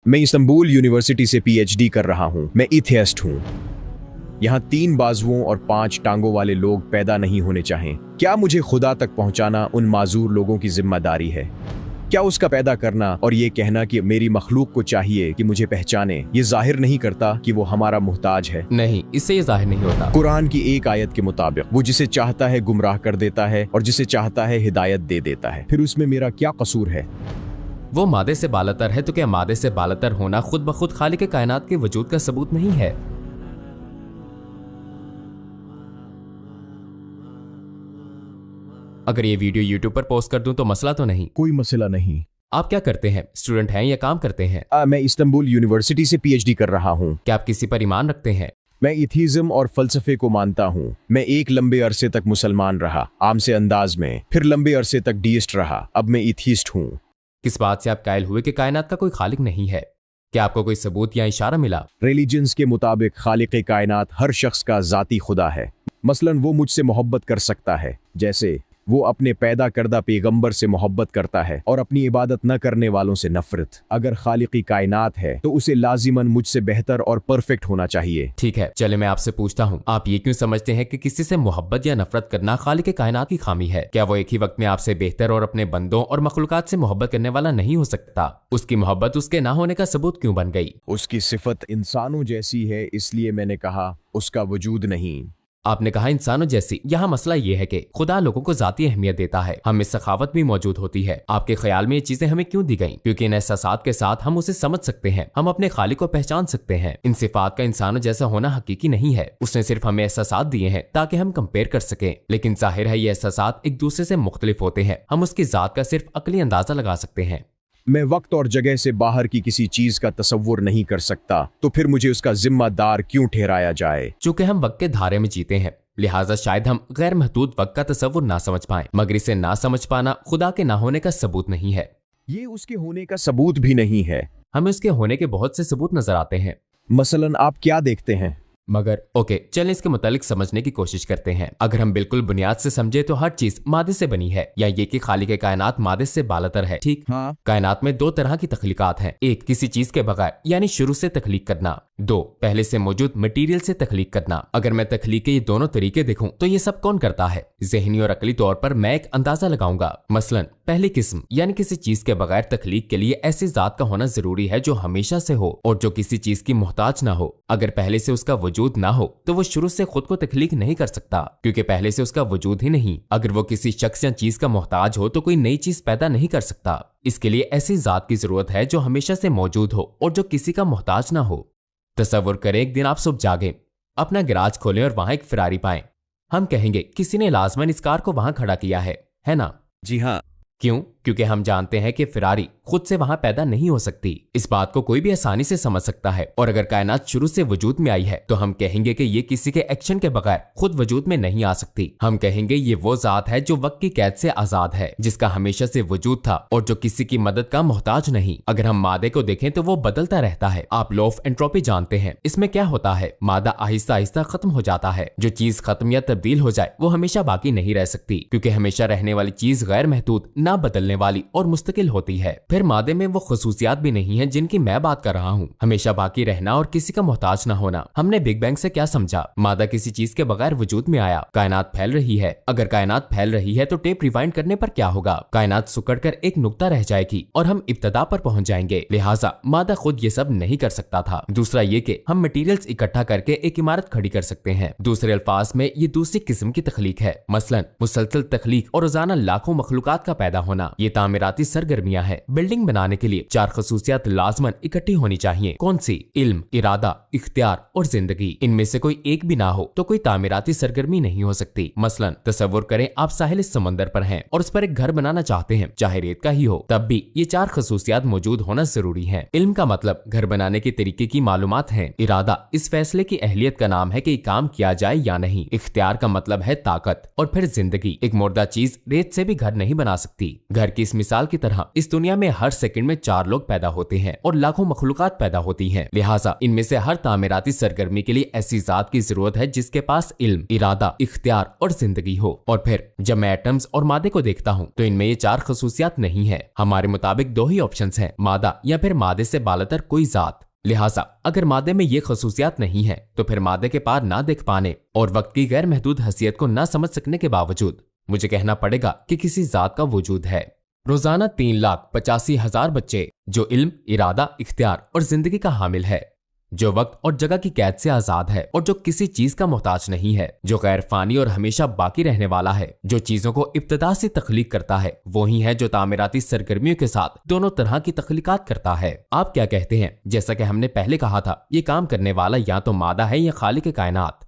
मैं Istanbul university से PhD कर रहा हूँ। मैं एथियस्ट हूँ। यहाँ 3 बाजुओं और 5 टांगों वाले लोग पैदा नहीं होने चाहें। क्या मुझे खुदा तक पहुँचाना उन माजूर लोगों की जिम्मेदारी है? क्या उसका पैदा करना और ये कहना कि मेरी मखलूक को चाहिए कि मुझे पहचाने, ये जाहिर नहीं करता कि वो हमारा मुहताज है? नहीं, इससे ये जाहिर नहीं होता। कुरान की एक आयत के मुताबिक वो जिसे चाहता है गुमराह कर देता है और जिसे चाहता है हिदायत दे देता है। फिर उसमें मेरा क्या कसूर है? वो मादे से बालतर है तो क्या मादे से बालतर होना खुद ब खुद खालिक कायनात के वजूद का सबूत नहीं है? अगर ये वीडियो YouTube पर पोस्ट कर दूं तो मसला तो नहीं? कोई मसला नहीं। आप क्या करते हैं? स्टूडेंट हैं या काम करते हैं? मैं इस्तांबुल यूनिवर्सिटी से पीएचडी कर रहा हूँ। क्या आप किसी पर ईमान रखते हैं? मैं एथीज्म और फलसफे को मानता हूँ। मैं एक लंबे अरसे तक मुसलमान रहा, आम से अंदाज में, फिर लंबे अरसे तक डीइस्ट रहा, अब मैं एथीस्ट हूँ। किस बात से आप कायल हुए कि कायनात का कोई खालिक नहीं है? क्या आपको कोई सबूत या इशारा मिला? रिलीजन्स के मुताबिक खालिक कायनात हर शख्स का जाती खुदा है। मसलन वो मुझसे मोहब्बत कर सकता है जैसे वो अपने पैदा करदा पैगंबर से मोहब्बत करता है और अपनी इबादत न करने वालों से नफरत। अगर खालिकी कायनात है तो उसे लाजिमन मुझसे बेहतर और परफेक्ट होना चाहिए। ठीक है, चले मैं आपसे पूछता हूँ, आप ये क्यों समझते हैं कि किसी से मोहब्बत या नफरत करना खालिक कायनात की खामी है? क्या वो एक ही वक्त में आपसे बेहतर और अपने बंदों और मखलूकात से मोहब्बत करने वाला नहीं हो सकता? उसकी मोहब्बत उसके ना होने का सबूत क्यों बन गई? उसकी सिफत इंसानों जैसी है, इसलिए मैंने कहा उसका वजूद नहीं। आपने कहा इंसानों जैसी। यहाँ मसला ये है कि खुदा लोगों को जाती अहमियत देता है, हम में सखावत भी मौजूद होती है। आपके ख्याल में ये चीजें हमें क्यों दी गई? क्योंकि इन एहसासात के साथ हम उसे समझ सकते हैं, हम अपने खालिक को पहचान सकते हैं। इन सिफात का इंसानों जैसा होना हकीकी नहीं है, उसने सिर्फ हमें एहसासात दिए हैं ताकि हम कंपेयर कर सकें। लेकिन जाहिर है ये एहसासात एक दूसरे से मुख्तलिफ होते हैं, हम उसकी जात का सिर्फ अकली अंदाजा लगा सकते हैं। मैं वक्त और जगह से बाहर की किसी चीज का तसव्वुर नहीं कर सकता, तो फिर मुझे उसका जिम्मेदार क्यों ठहराया जाए? चूंकि हम वक्त के धारे में जीते हैं, लिहाजा शायद हम गैर महदूद वक्त का तसव्वुर ना समझ पाएं, मगर इसे ना समझ पाना खुदा के ना होने का सबूत नहीं है। ये उसके होने का सबूत भी नहीं है। हमें उसके होने के बहुत से सबूत नजर आते हैं। मसलन आप क्या देखते हैं? मगर ओके, चलें इसके मुतालिक समझने की कोशिश करते हैं। अगर हम बिल्कुल बुनियाद से समझे तो हर चीज मादे से बनी है, या ये कि खालिक कायनात मादे से बालतर है। ठीक? हाँ। कायनात में 2 तरह की तख्लीकात हैं। एक, किसी चीज के बगैर यानी शुरू से तख्लीक करना। 2, पहले से मौजूद मटेरियल से तख्लीक करना। अगर मैं तख्लीक के ये दोनों तरीके देखूं तो ये सब कौन करता है? ज़हनी और अकली तौर पर मैं एक अंदाजा लगाऊंगा। मसलन पहली किस्म यानी किसी चीज के बगैर तख्लीक के लिए ऐसी जात का होना जरूरी है जो हमेशा से हो और जो किसी चीज की मोहताज ना हो। अगर पहले से उसका वजूद ना हो तो वो शुरू से खुद को तख्लीक नहीं कर सकता, क्योंकि पहले से उसका वजूद ही नहीं। अगर वो किसी शख्स या चीज का मोहताज हो तो कोई नई चीज पैदा नहीं कर सकता। इसके लिए ऐसी जात की जरूरत है जो हमेशा से मौजूद हो और जो किसी का मोहताज ना हो। तसव्वुर करें एक दिन आप सुबह जागें, अपना गैराज खोलें और वहां एक फरारी पाएं। हम कहेंगे किसी ने लाजमन इस कार को वहां खड़ा किया है ना? जी हाँ। क्यों? क्योंकि हम जानते हैं कि फरारी खुद से वहां पैदा नहीं हो सकती। इस बात को कोई भी आसानी से समझ सकता है। और अगर कायनात शुरू से वजूद में आई है तो हम कहेंगे कि ये किसी के एक्शन के बगैर खुद वजूद में नहीं आ सकती। हम कहेंगे ये वो जात है जो वक्त की कैद से आजाद है, जिसका हमेशा से वजूद था और जो किसी की मदद का मोहताज नहीं। अगर हम मादे को देखें तो वो बदलता रहता है। आप लॉ ऑफ एंट्रोपी जानते हैं, इसमें क्या होता है? मादा आहिस्ता आहिस्ता खत्म हो जाता है। जो चीज खत्म या तब्दील हो जाए वो हमेशा बाकी नहीं रह सकती, क्योंकि हमेशा रहने वाली चीज गैर महदूद, ना बदलने वाली और मुस्तकिल होती है। फिर मादे में वो खसूसियात भी नहीं है जिनकी मैं बात कर रहा हूँ, हमेशा बाकी रहना और किसी का मोहताज ना होना। हमने बिग बैंग से क्या समझा? मादा किसी चीज के बगैर वजूद में आया। कायनात फैल रही है। अगर कायनात फैल रही है तो टेप रिवाइंड करने पर क्या होगा? कायनात सिकुड़कर एक नुक्ता रह जाएगी और हम इब्तदा पर पहुंच जाएंगे। लिहाजा मादा खुद ये सब नहीं कर सकता था। दूसरा ये कि हम मटेरियल्स इकट्ठा करके एक इमारत खड़ी कर सकते हैं। दूसरे अल्फाज में ये दूसरी किस्म की तख्लीक है, मसलन मुसलसल तख्लीक और रोजाना लाखों मखलूकात का पैदा होना। ये तामीराती सरगर्मियां है। बिल्डिंग बनाने के लिए 4 खसूसियात लाजमन इकट्ठी होनी चाहिए। कौन सी? इल्म, इरादा, इख्तियार और जिंदगी। इनमें से कोई एक भी ना हो तो कोई तामीराती सरगर्मी नहीं हो सकती। मसलन तसव्वुर करें आप साहिल समंदर पर हैं और उस पर एक घर बनाना चाहते हैं, चाहे रेत का ही हो, तब भी ये 4 खसूसियात मौजूद होना जरूरी है। इल्म का मतलब घर बनाने के तरीके की मालूमात है। इरादा इस फैसले की अहलियत का नाम है कि काम किया जाए या नहीं। इख्तियार का मतलब है ताकत। और फिर जिंदगी, एक मुर्दा चीज रेत से भी घर नहीं बना सकती। थी। घर की इस मिसाल की तरह इस दुनिया में हर सेकंड में 4 लोग पैदा होते हैं और लाखों मखलूकात पैदा होती हैं। लिहाजा इनमें से हर तामीराती सरगर्मी के लिए ऐसी जात की जरूरत है जिसके पास इल्म, इरादा, इख्तियार और जिंदगी हो। और फिर जब मैं एटम्स और मादे को देखता हूँ तो इनमें ये 4 खसूसियात नहीं है। हमारे मुताबिक 2 ही ऑप्शंस हैं, मादा या फिर मादे से बालतर कोई जात। लिहाजा अगर मादे में ये खसूसियात नहीं है तो फिर मादे के पार ना देख पाने और वक्त की गैर महदूद हसीयत को ना समझ सकने के बावजूद मुझे कहना पड़ेगा कि किसी जात का वजूद है। रोजाना 3,85,000 बच्चे जो इल्म, इरादा, इख्तियार और जिंदगी का हामिल है, जो वक्त और जगह की कैद से आजाद है और जो किसी चीज का मोहताज नहीं है, जो गैर फानी और हमेशा बाकी रहने वाला है, जो चीजों को इब्तिदा से तख्लीक करता है, वही है जो तामीराती सरगर्मियों के साथ दोनों तरह की तख्लीकात करता है। आप क्या कहते हैं? जैसा कि हमने पहले कहा था, ये काम करने वाला या तो मादा है या खालिक कायनात।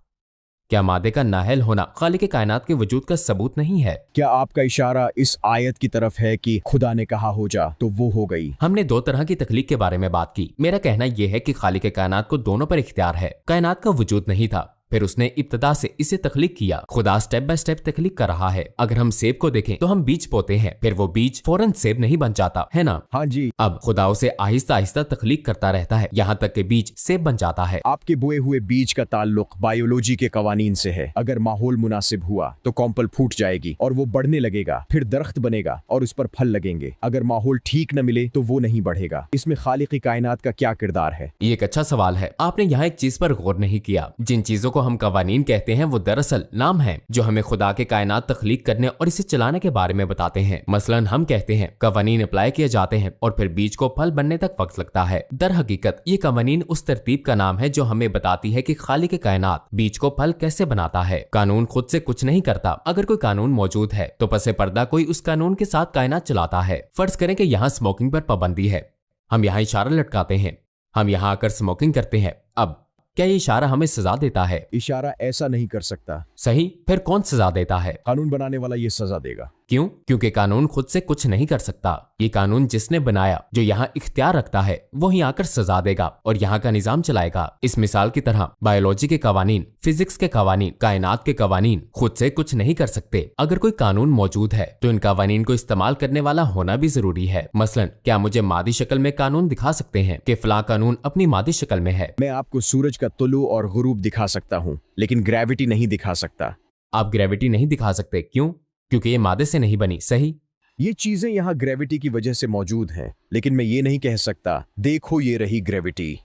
क्या मादे का नाहल होना खालिक कायनात के वजूद का सबूत नहीं है? क्या आपका इशारा इस आयत की तरफ है कि खुदा ने कहा हो जा तो वो हो गई? हमने 2 तरह की तख्लीक के बारे में बात की। मेरा कहना यह है कि खालिक कायनात को दोनों पर इख्तियार है। कायनात का वजूद नहीं था, फिर उसने इब्तिदा से इसे तख्लीक किया। खुदा स्टेप बाय स्टेप तख्लीक कर रहा है। अगर हम सेब को देखें तो हम बीज बोते हैं, फिर वो बीज फौरन सेब नहीं बन जाता है ना? हाँ जी। अब खुदा उसे आहिस्ता आहिस्ता तख्लीक करता रहता है, यहाँ तक कि बीज सेब बन जाता है। आपके बोए हुए बीज का ताल्लुक बायोलॉजी के कवानीन से है। अगर माहौल मुनासिब हुआ तो कॉम्पल फूट जाएगी और वो बढ़ने लगेगा, फिर दरख्त बनेगा और उस पर फल लगेंगे। अगर माहौल ठीक न मिले तो वो नहीं बढ़ेगा। इसमें खालिक कायनात का क्या किरदार है? ये एक अच्छा सवाल है। आपने यहाँ एक चीज पर गौर नहीं किया। जिन चीजों को हम कवानीन कहते हैं वो दरअसल नाम है जो हमें खुदा के कायनात तख्लीक करने और इसे चलाने के बारे में बताते हैं। मसलन हम कहते हैं कवानीन अप्लाई किए जाते हैं और फिर बीज को फल बनने तक वक्त लगता है। दर हकीकत ये कवानीन उस तरतीब का नाम है जो हमें बताती है कि खालिक कायनात बीज को फल कैसे बनाता है। कानून खुद से कुछ नहीं करता। अगर कोई कानून मौजूद है तो पसे पर्दा कोई उस कानून के साथ कायनात चलाता है। फर्ज करें कि यहाँ स्मोकिंग पर पाबंदी है, हम यहाँ इशारा लटकाते हैं, हम यहाँ आकर स्मोकिंग करते हैं। अब क्या ये इशारा हमें सजा देता है? इशारा ऐसा नहीं कर सकता। सही, फिर कौन सजा देता है? कानून बनाने वाला ये सजा देगा। क्यों? क्योंकि कानून खुद से कुछ नहीं कर सकता। ये कानून जिसने बनाया, जो यहाँ इख्तियार रखता है, वही आकर सजा देगा और यहाँ का निजाम चलाएगा। इस मिसाल की तरह बायोलॉजी के कवानीन, फिजिक्स के कवानीन, कायनात के कवानीन खुद से कुछ नहीं कर सकते। अगर कोई कानून मौजूद है तो इन कवानीन को इस्तेमाल करने वाला होना भी जरूरी है। मसलन क्या मुझे मादी शक्ल में कानून दिखा सकते हैं कि फला कानून अपनी मादी शक्ल में है? मैं आपको सूरज का तुलू और गुरूब दिखा सकता हूँ, लेकिन ग्रेविटी नहीं दिखा सकता। आप ग्रेविटी नहीं दिखा सकते, क्यों? क्योंकि ये मादे से नहीं बनी। सही, ये चीजें यहाँ ग्रेविटी की वजह से मौजूद हैं, लेकिन मैं ये नहीं कह सकता देखो ये रही ग्रेविटी।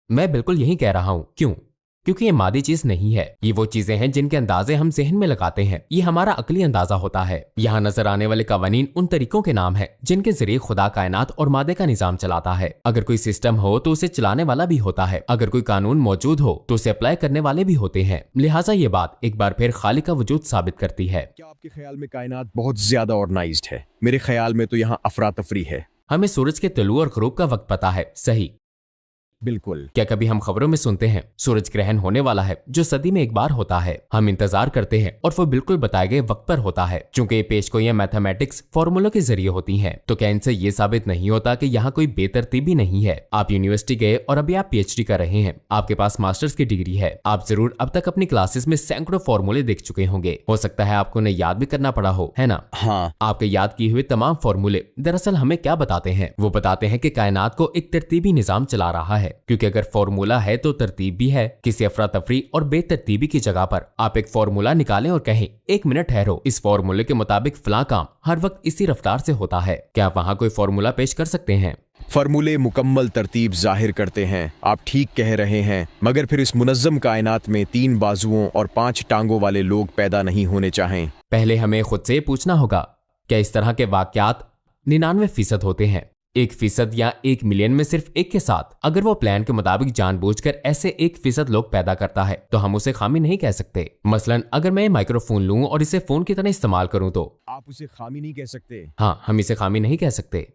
मैं बिल्कुल यही कह रहा हूँ। क्यों? क्योंकि ये मादी चीज नहीं है। ये वो चीजें हैं जिनके अंदाजे हम जहन में लगाते हैं। ये हमारा अकली अंदाजा होता है। यहाँ नजर आने वाले कवानीन उन तरीकों के नाम है जिनके जरिए खुदा कायनात और मादे का निजाम चलाता है। अगर कोई सिस्टम हो तो उसे चलाने वाला भी होता है। अगर कोई कानून मौजूद हो तो उसे अप्लाई करने वाले भी होते हैं। लिहाजा ये बात एक बार फिर खालिक का वजूद साबित करती है। क्या आपके ख्याल में कायनात बहुत ज्यादा ऑर्गेनाइज्ड है? मेरे ख्याल में तो यहाँ अफरा तफरी है। हमें सूरज के तुलू और ग़ुरूब का वक्त पता है। सही, बिल्कुल। क्या कभी हम खबरों में सुनते हैं सूरज ग्रहण होने वाला है जो सदी में एक बार होता है? हम इंतजार करते हैं और वो बिल्कुल बताए गए वक्त पर होता है। चूंकि ये पेशगोइयां मैथमेटिक्स फॉर्मूलों के जरिए होती हैं, तो क्या इनसे ये साबित नहीं होता कि यहाँ कोई बेतरतीबी नहीं है? आप यूनिवर्सिटी गए और अभी आप पीएचडी कर रहे हैं, आपके पास मास्टर्स की डिग्री है, आप जरूर अब तक अपनी क्लासेस में सैकड़ों फॉर्मूले देख चुके होंगे। हो सकता है आपको उन्हें याद भी करना पड़ा हो, है ना? हाँ। आपके याद किए हुए तमाम फॉर्मूले दरअसल हमें क्या बताते हैं? वो बताते हैं कि कायनात को एक तरतीबी निजाम चला रहा है, क्योंकि अगर फॉर्मूला है तो तरतीब भी है। किसी अफरा तफरी और बेतरतीबी की जगह पर आप एक फॉर्मूला निकालें और कहें एक मिनट ठहरो, इस फॉर्मूले के मुताबिक फला काम हर वक्त इसी रफ्तार से होता है। क्या आप वहाँ कोई फॉर्मूला पेश कर सकते हैं? फॉर्मूले मुकम्मल तरतीब जाहिर करते हैं, आप ठीक कह रहे हैं, मगर फिर इस मुनज़्ज़म कायनात में 3 बाजुओं और 5 टांगों वाले लोग पैदा नहीं होने चाहें। पहले हमें खुद से पूछना होगा, क्या इस तरह के वाकयात 99% होते हैं? 1% या 1 मिलियन में सिर्फ एक के साथ अगर वो प्लान के मुताबिक जानबूझकर ऐसे 1% लोग पैदा करता है तो हम उसे खामी नहीं कह सकते। मसलन अगर मैं माइक्रोफोन लूं और इसे फोन की तरह इस्तेमाल करूं तो आप उसे खामी नहीं कह सकते। हाँ, हम इसे खामी नहीं कह सकते।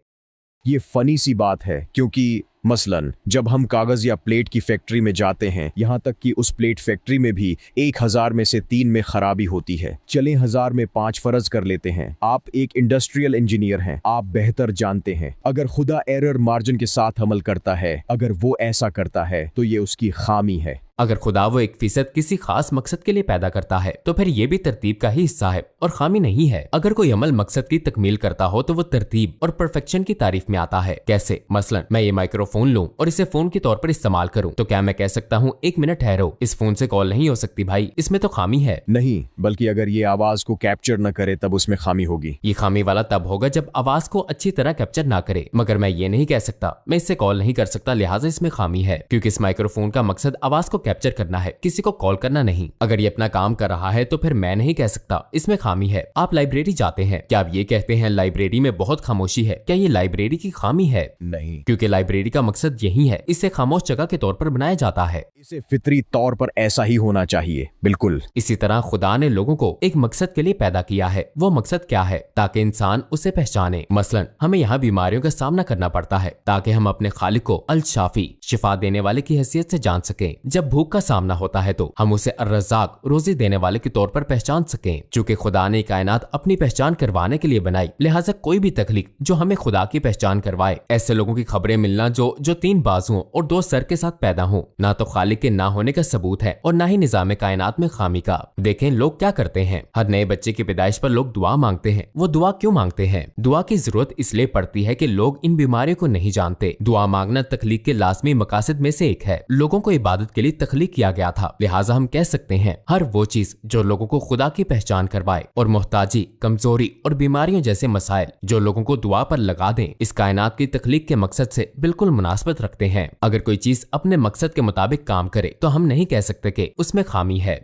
ये फनी सी बात है, क्योंकि मसलन जब हम कागज या प्लेट की फैक्ट्री में जाते हैं, यहाँ तक कि उस प्लेट फैक्ट्री में भी 1000 में से 3 में खराबी होती है। चले 1000 में 5 फर्ज कर लेते हैं। आप एक इंडस्ट्रियल इंजीनियर हैं, आप बेहतर जानते हैं अगर खुदा एरर मार्जिन के साथ अमल करता है, अगर वो ऐसा करता है तो ये उसकी खामी है। अगर खुदा वो 1% किसी खास मकसद के लिए पैदा करता है तो फिर ये भी तरतीब का ही हिस्सा है और खामी नहीं है। अगर कोई अमल मकसद की तकमील करता हो तो वो तरतीब और परफेक्शन की तारीफ में आता है। कैसे? मसलन मैं ये माइक्रोफोन लूं और इसे फोन के तौर पर इस्तेमाल करूं, तो क्या मैं कह सकता हूं 1 मिनट ठहरो, इस फोन से कॉल नहीं हो सकती भाई, इसमें तो खामी है? नहीं, बल्कि अगर ये आवाज को कैप्चर न करे तब उसमें खामी होगी। ये खामी वाला तब होगा जब आवाज को अच्छी तरह कैप्चर ना करे। मगर मैं ये नहीं कह सकता मैं इससे कॉल नहीं कर सकता लिहाजा इसमें खामी है, क्योंकि इस माइक्रोफोन का मकसद आवाज को कैप्चर करना है, किसी को कॉल करना नहीं। अगर ये अपना काम कर रहा है तो फिर मैं नहीं कह सकता इसमें खामी है। आप लाइब्रेरी जाते हैं, क्या आप ये कहते हैं लाइब्रेरी में बहुत खामोशी है? क्या ये लाइब्रेरी की खामी है? नहीं, क्योंकि लाइब्रेरी का मकसद यही है, इसे खामोश जगह के तौर पर बनाया जाता है। इसे फितरी तौर पर ऐसा ही होना चाहिए। बिल्कुल इसी तरह खुदा ने लोगों को एक मकसद के लिए पैदा किया है। वो मकसद क्या है? ताकि इंसान उसे पहचाने। मसलन हमें यहाँ बीमारियों का सामना करना पड़ता है ताकि हम अपने खालिक को अल शाफी, शिफा देने वाले की हैसियत से जान सकें। जब भूख का सामना होता है तो हम उसे अर्रज़ाक, रोजी देने वाले के तौर पर पहचान सकें। चूंकि खुदा ने कायनात अपनी पहचान करवाने के लिए बनाई, लिहाजा कोई भी तख्लीक जो हमें खुदा की पहचान करवाए, ऐसे लोगों की खबरें मिलना जो 3 बाजुओं और 2 सर के साथ पैदा हों, ना तो खालिक के ना होने का सबूत है और ना ही निजाम कायनात में खामी का। देखें लोग क्या करते हैं। हर नए बच्चे की पैदाइश पर लोग दुआ मांगते हैं। वो दुआ क्यों मांगते हैं? दुआ की जरूरत इसलिए पड़ती है कि लोग इन बीमारियों को नहीं जानते। दुआ मांगना तख्लीक के लाजमी मकासद में से एक है। लोगों को इबादत के लिए तख्लीक किया गया था, लिहाजा हम कह सकते हैं हर वो चीज जो लोगों को खुदा की पहचान करवाए और मोहताजी, कमजोरी और बीमारियों जैसे मसाइल जो लोगों को दुआ पर लगा दें, इस कायनात की तख्लीक के मकसद से बिल्कुल मुनासबत रखते हैं। अगर कोई चीज अपने मकसद के मुताबिक काम करे तो हम नहीं कह सकते कि उसमें खामी है।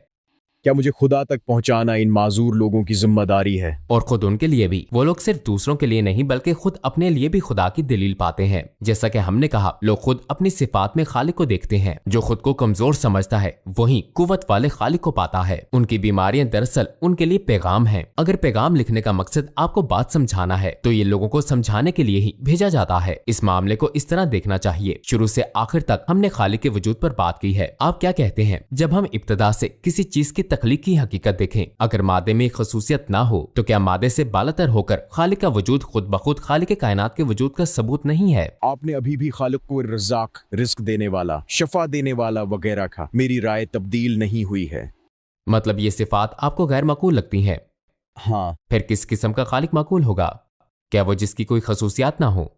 क्या मुझे खुदा तक पहुंचाना इन माजूर लोगों की जिम्मेदारी है? और खुद उनके लिए भी। वो लोग सिर्फ दूसरों के लिए नहीं बल्कि खुद अपने लिए भी खुदा की दलील पाते हैं। जैसा कि हमने कहा, लोग खुद अपनी सिफात में खालिक को देखते हैं। जो खुद को कमजोर समझता है वही कुव्वत वाले खालिक को पाता है। उनकी बीमारियां दरअसल उनके लिए पैगाम है। अगर पैगाम लिखने का मकसद आपको बात समझाना है तो ये लोगों को समझाने के लिए ही भेजा जाता है। इस मामले को इस तरह देखना चाहिए, शुरू से आखिर तक हमने खालिक के वजूद पर बात की है। आप क्या कहते हैं जब हम इब्तदा से किसी चीज की तख्लीक की हकीकत देखें? अगर मादे में खसूसियत ना हो तो क्या मादे से बालातर होकर खालिक का वजूद खुद ब खुद खालिक के कायनात के वजूद का सबूत नहीं है? आपने अभी भी खालिक को रज़ाक, रिस्क देने वाला, शफा देने वाला वगैरह कहा। मेरी राय तब्दील नहीं हुई है। मतलब ये सिफात आपको गैर माकूल लगती हैं? हाँ। फिर किस किस्म का खालिक माकूल होगा? क्या वो जिसकी कोई खसूसियात ना हो?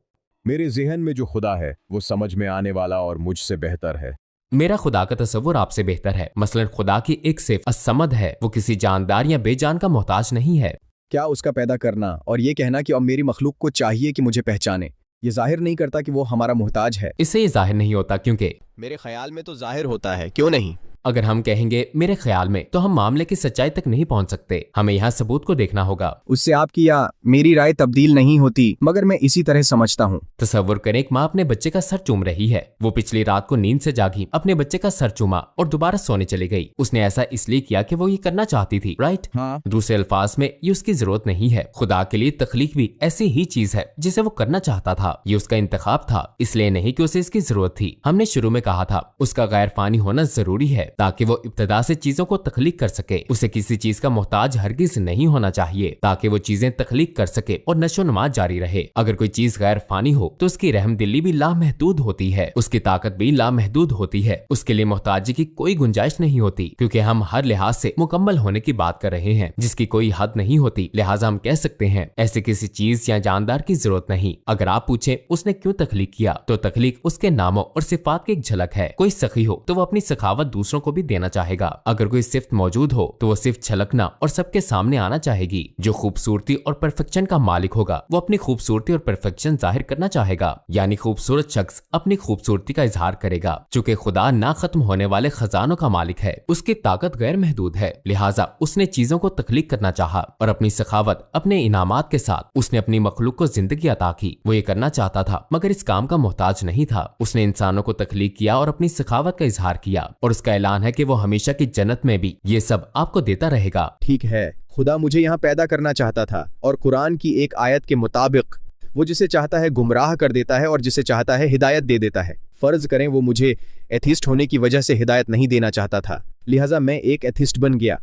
मेरे जहन में जो खुदा है वो समझ में आने वाला और मुझसे बेहतर है। मेरा खुदा का तस्वुर आपसे बेहतर है। मसलन खुदा की एक सिफ़त अस्समद है। वो किसी जानदार या बेजान का मोहताज नहीं है। क्या उसका पैदा करना और ये कहना कि अब मेरी मखलूक को चाहिए कि मुझे पहचाने, ये जाहिर नहीं करता कि वो हमारा मोहताज है? इससे ये जाहिर नहीं होता, क्योंकि मेरे ख्याल में तो जाहिर होता है, क्यों नहीं? अगर हम कहेंगे मेरे ख्याल में, तो हम मामले की सच्चाई तक नहीं पहुंच सकते। हमें यहाँ सबूत को देखना होगा। उससे आपकी या मेरी राय तब्दील नहीं होती, मगर मैं इसी तरह समझता हूँ। तसव्वुर करें, एक माँ अपने बच्चे का सर चूम रही है। वो पिछली रात को नींद से जागी, अपने बच्चे का सर चूमा और दोबारा सोने चली गई। उसने ऐसा इसलिए किया कि वो ये करना चाहती थी, राइट? हाँ। दूसरे अल्फाज में ये उसकी जरूरत नहीं है। खुदा के लिए तख्लीक भी ऐसी ही चीज है जिसे वो करना चाहता था। ये उसका इंतखाब था, इसलिए नहीं कि उसे इसकी जरूरत थी। हमने शुरू में कहा था उसका गैर फानी होना जरूरी है ताकि वो इब्तदा से चीजों को तख्लीक कर सके। उसे किसी चीज का मोहताज हरगिज नहीं होना चाहिए ताकि वो चीजें तख्लीक कर सके और नशोनुमा जारी रहे। अगर कोई चीज गैर फानी हो तो उसकी रहमदिली भी लामहदूद होती है, उसकी ताकत भी लामहदूद होती है। उसके लिए मोहताजी की कोई गुंजाइश नहीं होती, क्योंकि हम हर लिहाज से मुकम्मल होने की बात कर रहे हैं जिसकी कोई हद नहीं होती। लिहाजा हम कह सकते हैं ऐसे किसी चीज या जानदार की जरूरत नहीं। अगर आप पूछे उसने क्यों तख्लीक किया, तो तख्लीक उसके नामों और सिफात की एक झलक है। कोई सखी हो तो वो अपनी सखावत दूसरों को भी देना चाहेगा। अगर कोई सिफ्त मौजूद हो तो वो सिर्फ छलकना और सबके सामने आना चाहेगी। जो खूबसूरती और परफेक्शन का मालिक होगा वो अपनी खूबसूरती और परफेक्शन जाहिर करना चाहेगा, यानी खूबसूरत शख्स अपनी खूबसूरती का इजहार करेगा। चूंकि खुदा ना खत्म होने वाले खजानों का मालिक है, उसकी ताकत गैर महदूद है, लिहाजा उसने चीजों को तख्लीक करना चाहा और अपनी सखावत, अपने इनामात के साथ उसने अपनी मखलूक को जिंदगी अता की। वो ये करना चाहता था मगर इस काम का मोहताज नहीं था। उसने इंसानों को तख्लीक किया और अपनी सखावत का इजहार किया, और उसका ऐलान है कि वो हमेशा की जन्नत में भी ये सब आपको देता रहेगा। ठीक है, खुदा मुझे यहाँ पैदा करना चाहता था और कुरान की एक आयत के मुताबिक वो जिसे चाहता है गुमराह कर देता है और जिसे चाहता है हिदायत दे देता है। फर्ज करें वो मुझे एथिस्ट होने की वजह से हिदायत नहीं देना चाहता था, लिहाजा मैं एक एथिस्ट बन गया,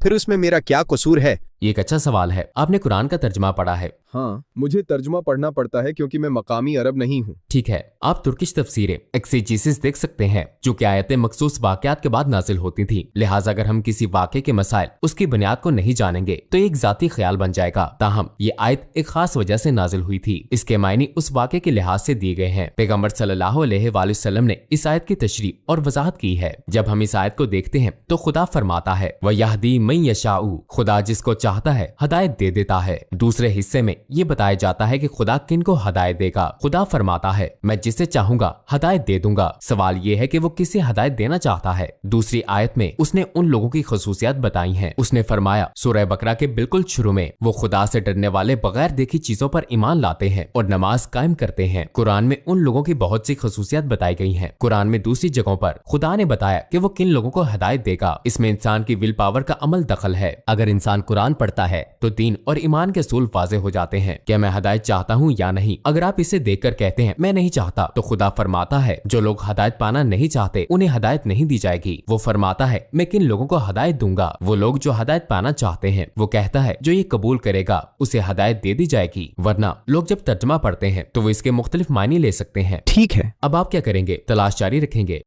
फिर उसमें मेरा क्या कसूर है? ये एक अच्छा सवाल है। आपने कुरान का तर्जमा पढ़ा है? हाँ, मुझे तर्जुमा पढ़ना पड़ता है क्योंकि मैं मकामी अरब नहीं हूँ। ठीक है, आप तुर्किश तफसीरें एक्सेजीसिस देख सकते हैं, जो कि आयतें मखसूस वाकयात के बाद नाजिल होती थी। लिहाजा अगर हम किसी वाक़े के मसाइल उसकी बुनियाद को नहीं जानेंगे तो एक जाती ख्याल बन जाएगा। ताहम ये आयत एक खास वजह से नाजिल हुई थी, इसके मायने उस वाक़े के लिहाज से दिए गए हैं। पैगम्बर सल्लल्लाहु अलैहि वसल्लम ने इस आयत की तशरीह और वजाहत की है। जब हम इस आयत को देखते हैं तो खुदा फरमाता है व यहदी मन यशाउ, खुदा जिसको चाहता है हदायत दे देता है। दूसरे हिस्से में ये बताया जाता है कि खुदा किन को हदायत देगा। खुदा फरमाता है मैं जिसे चाहूंगा हदायत दे दूंगा। सवाल ये है कि वो किसे हदायत देना चाहता है। दूसरी आयत में उसने उन लोगों की खसूसियात बताई हैं। उसने फरमाया सूरह बकरा के बिल्कुल शुरू में, वो खुदा से डरने वाले बगैर देखी चीजों पर ईमान लाते हैं और नमाज कायम करते हैं। कुरान में उन लोगों की बहुत सी खसूसियात बताई गई हैं। कुरान में दूसरी जगहों पर खुदा ने बताया कि वो किन लोगों को हदायत देगा। इसमें इंसान की विल पावर का अमल दखल है। अगर इंसान कुरान पढ़ता है तो दीन और ईमान के असूल वाज़ेह हो जाते हैं। क्या मैं हदायत चाहता हूँ या नहीं? अगर आप इसे देखकर कहते हैं मैं नहीं चाहता, तो खुदा फरमाता है जो लोग हदायत पाना नहीं चाहते उन्हें हदायत नहीं दी जाएगी। वो फरमाता है मैं किन लोगों को हदायत दूंगा? वो लोग जो हदायत पाना चाहते हैं। वो कहता है जो ये कबूल करेगा उसे हदायत दे दी जाएगी। वरना लोग जब तर्जमा पढ़ते हैं तो वो इसके मुख्तलिफ मायने ले सकते हैं। ठीक है, अब आप क्या करेंगे? तलाश जारी रखेंगे?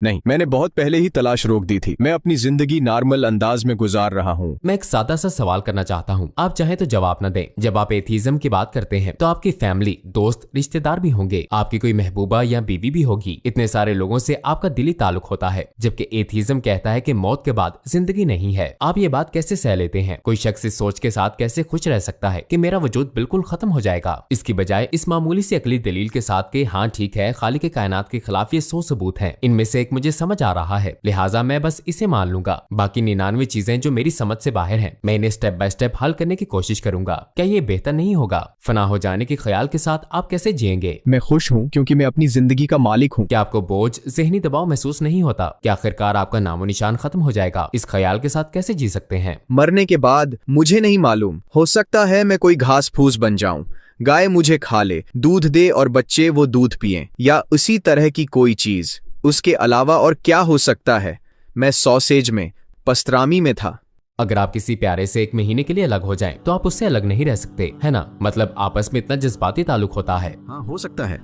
नहीं, मैंने बहुत पहले ही तलाश रोक दी थी। मैं अपनी जिंदगी नॉर्मल अंदाज में गुजार रहा हूँ। मैं एक सादा सा सवाल करना चाहता हूँ, आप चाहे तो जवाब न दें। जब आप एथीज्म की बात करते हैं तो आपकी फैमिली, दोस्त, रिश्तेदार भी होंगे, आपकी कोई महबूबा या बीवी भी होगी। इतने सारे लोगों से आपका दिली ताल्लुक होता है, जबकि एथीज्म कहता है कि मौत के बाद जिंदगी नहीं है। आप ये बात कैसे सह लेते हैं? कोई शख्स इस सोच के साथ कैसे खुश रह सकता है कि मेरा वजूद बिल्कुल खत्म हो जाएगा? इसकी बजाय इस मामूली सी अकली दलील के साथ कि हाँ ठीक है, खालिक के कायनात के खिलाफ ये 100 सबूत हैं, इनमें से एक मुझे समझ आ रहा है, लिहाजा मैं बस इसे मान लूंगा। बाकी 99 चीजें जो मेरी समझ से बाहर हैं, मैं इन्हें स्टेप बाय स्टेप हल करने की कोशिश करूंगा। क्या ये बेहतर नहीं होगा? फना हो जाने के ख्याल के साथ आप कैसे जिएंगे? मैं खुश हूँ क्योंकि मैं अपनी जिंदगी का मालिक हूँ। क्या आपको बोझ, ज़हनी दबाव महसूस नहीं होता? क्या आखिरकार आपका नामो निशान खत्म हो जाएगा? इस ख्याल के साथ कैसे जी सकते हैं? मरने के बाद मुझे नहीं मालूम, हो सकता है मैं कोई घास फूस बन जाऊं, गाय मुझे खा ले, दूध दे और बच्चे वो दूध पिएं, या उसी तरह की कोई चीज। उसके अलावा और क्या हो सकता है? मैं सॉसेज में, पस्त्रामी में था। अगर आप किसी प्यारे से 1 महीने के लिए अलग हो जाएं, तो आप उससे अलग नहीं रह सकते, है ना? मतलब आपस में इतना जज्बाती ताल्लुक होता है। हाँ, हो सकता है।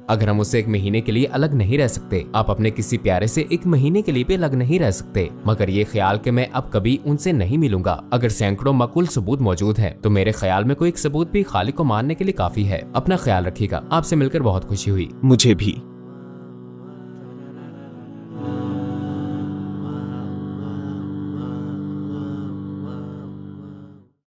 अगर हम उससे 1 महीने के लिए अलग नहीं रह सकते, आप अपने किसी प्यारे से 1 महीने के लिए भी अलग नहीं रह सकते। मगर ये ख्याल कि मैं अब कभी उनसे नहीं मिलूंगा, अगर सैकड़ों माकूल सबूत मौजूद हैं, तो मेरे ख्याल में कोई एक सबूत भी खालिक को मानने के लिए काफी है। अपना ख्याल रखिएगा। आपसे मिलकर बहुत खुशी हुई। मुझे भी।